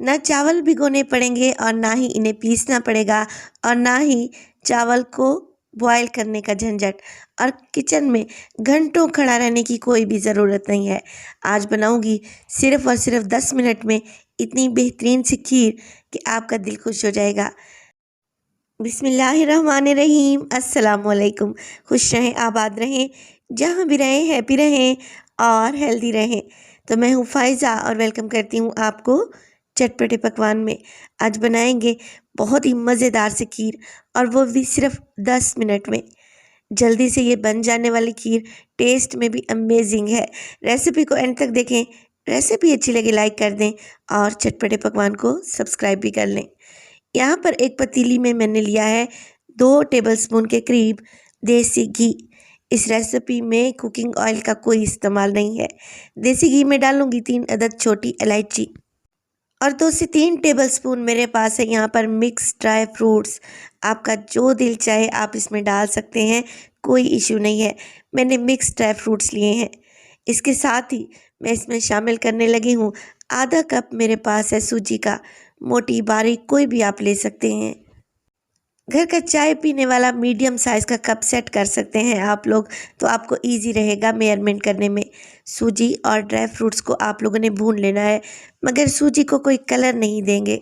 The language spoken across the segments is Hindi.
ना चावल भिगोने पड़ेंगे और ना ही इन्हें पीसना पड़ेगा और ना ही चावल को बॉयल करने का झंझट और किचन में घंटों खड़ा रहने की कोई भी ज़रूरत नहीं है। आज बनाऊंगी सिर्फ़ और सिर्फ 10 मिनट में इतनी बेहतरीन सी खीर कि आपका दिल खुश हो जाएगा। बिस्मिल्लाहिर्रहमानिर्रहीम, अस्सलाम वालेकुम। खुश रहें, आबाद रहें, जहाँ भी रहें हैप्पी रहें और हेल्दी रहें। तो मैं हूँ फ़ाइज़ा और वेलकम करती हूँ आपको चटपटे पकवान में। आज बनाएंगे बहुत ही मज़ेदार सी खीर और वो भी सिर्फ 10 मिनट में। जल्दी से ये बन जाने वाली खीर टेस्ट में भी अमेजिंग है। रेसिपी को एंड तक देखें। रेसिपी अच्छी लगे लाइक कर दें और चटपटे पकवान को सब्सक्राइब भी कर लें। यहाँ पर एक पतीली में मैंने लिया है 2 टेबलस्पून के करीब देसी घी। इस रेसिपी में कुकिंग ऑयल का कोई इस्तेमाल नहीं है। देसी घी में डालूंगी 3 अदद छोटी इलायची और 2 से 3 टेबलस्पून मेरे पास है यहाँ पर मिक्स ड्राई फ्रूट्स। आपका जो दिल चाहे आप इसमें डाल सकते हैं, कोई इशू नहीं है। मैंने मिक्स ड्राई फ्रूट्स लिए हैं। इसके साथ ही मैं इसमें शामिल करने लगी हूँ आधा कप मेरे पास है सूजी का, मोटी बारीक कोई भी आप ले सकते हैं। घर का चाय पीने वाला मीडियम साइज़ का कप सेट कर सकते हैं आप लोग, तो आपको इजी रहेगा मेजरमेंट करने में। सूजी और ड्राई फ्रूट्स को आप लोगों ने भून लेना है, मगर सूजी को कोई कलर नहीं देंगे।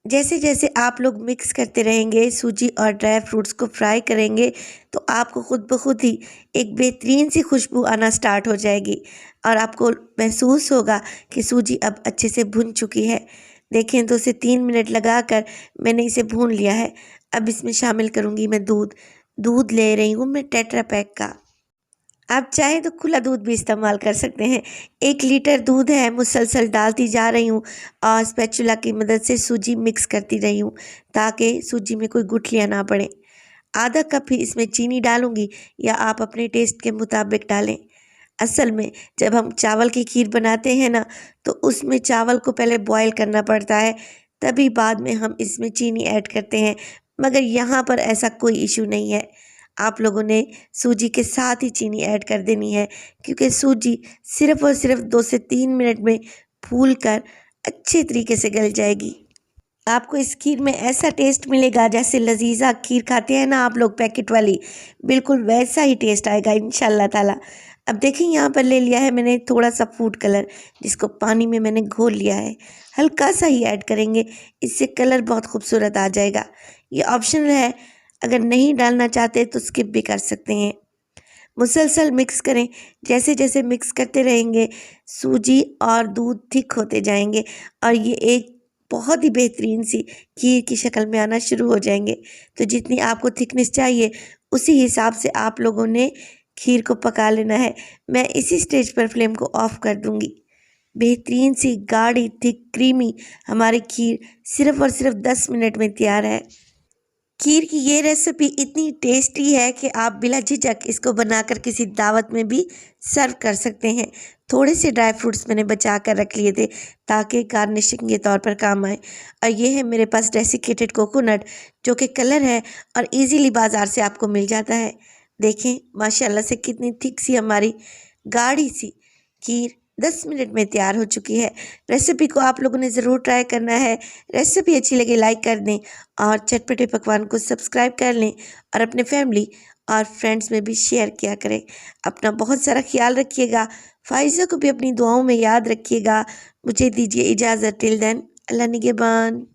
जैसे जैसे आप लोग मिक्स करते रहेंगे, सूजी और ड्राई फ्रूट्स को फ्राई करेंगे, तो आपको खुद ब खुद ही एक बेहतरीन सी खुशबू आना स्टार्ट हो जाएगी और आपको महसूस होगा कि सूजी अब अच्छे से भुन चुकी है। देखें, 2 से 3 मिनट लगाकर मैंने इसे भून लिया है। अब इसमें शामिल करूँगी मैं दूध। दूध ले रही हूँ मैं टेट्रा पैक का। आप चाहें तो खुला दूध भी इस्तेमाल कर सकते हैं। 1 लीटर दूध है, मुसलसल डालती जा रही हूँ और स्पैचुला की मदद से सूजी मिक्स करती रही हूँ ताकि सूजी में कोई गुठलियाँ ना पड़ें। आधा कप ही इसमें चीनी डालूंगी या आप अपने टेस्ट के मुताबिक डालें। असल में जब हम चावल की खीर बनाते हैं ना, तो उसमें चावल को पहले बॉयल करना पड़ता है, तभी बाद में हम इसमें चीनी ऐड करते हैं। मगर यहाँ पर ऐसा कोई इशू नहीं है। आप लोगों ने सूजी के साथ ही चीनी ऐड कर देनी है, क्योंकि सूजी सिर्फ़ और सिर्फ 2 से 3 मिनट में फूलकर अच्छे तरीके से गल जाएगी। आपको इस खीर में ऐसा टेस्ट मिलेगा जैसे लजीजा खीर खाते हैं ना आप लोग पैकेट वाली, बिल्कुल वैसा ही टेस्ट आएगा इंशाल्लाह ताला। अब देखिए, यहाँ पर ले लिया है मैंने थोड़ा सा फूड कलर, जिसको पानी में मैंने घोल लिया है। हल्का सा ही ऐड करेंगे, इससे कलर बहुत खूबसूरत आ जाएगा। ये ऑप्शनल है, अगर नहीं डालना चाहते तो स्किप भी कर सकते हैं। मुसलसल मिक्स करें। जैसे जैसे मिक्स करते रहेंगे, सूजी और दूध थिक होते जाएंगे और ये एक बहुत ही बेहतरीन सी खीर की शक्ल में आना शुरू हो जाएंगे। तो जितनी आपको थिकनेस चाहिए, उसी हिसाब से आप लोगों ने खीर को पका लेना है। मैं इसी स्टेज पर फ्लेम को ऑफ कर दूंगी। बेहतरीन सी गाढ़ी थिक क्रीमी हमारी खीर सिर्फ़ और सिर्फ 10 मिनट में तैयार है। खीर की ये रेसिपी इतनी टेस्टी है कि आप बिला झिझक इसको बनाकर किसी दावत में भी सर्व कर सकते हैं। थोड़े से ड्राई फ्रूट्स मैंने बचा कर रख लिए थे ताकि गार्निशिंग के तौर पर काम आए। और ये है मेरे पास डेसिकेटेड कोकोनट, जो कि कलर है और इजीली बाज़ार से आपको मिल जाता है। देखें माशाल्लाह से कितनी थिक सी हमारी गाढ़ी सी खीर 10 मिनट में तैयार हो चुकी है। रेसिपी को आप लोगों ने ज़रूर ट्राई करना है। रेसिपी अच्छी लगे लाइक कर दें और चटपटे पकवान को सब्सक्राइब कर लें और अपने फैमिली और फ्रेंड्स में भी शेयर किया करें। अपना बहुत सारा ख्याल रखिएगा। फ़ाइज़ा को भी अपनी दुआओं में याद रखिएगा। मुझे दीजिए इजाज़त। टिल देन, अल्लाह निगहबान।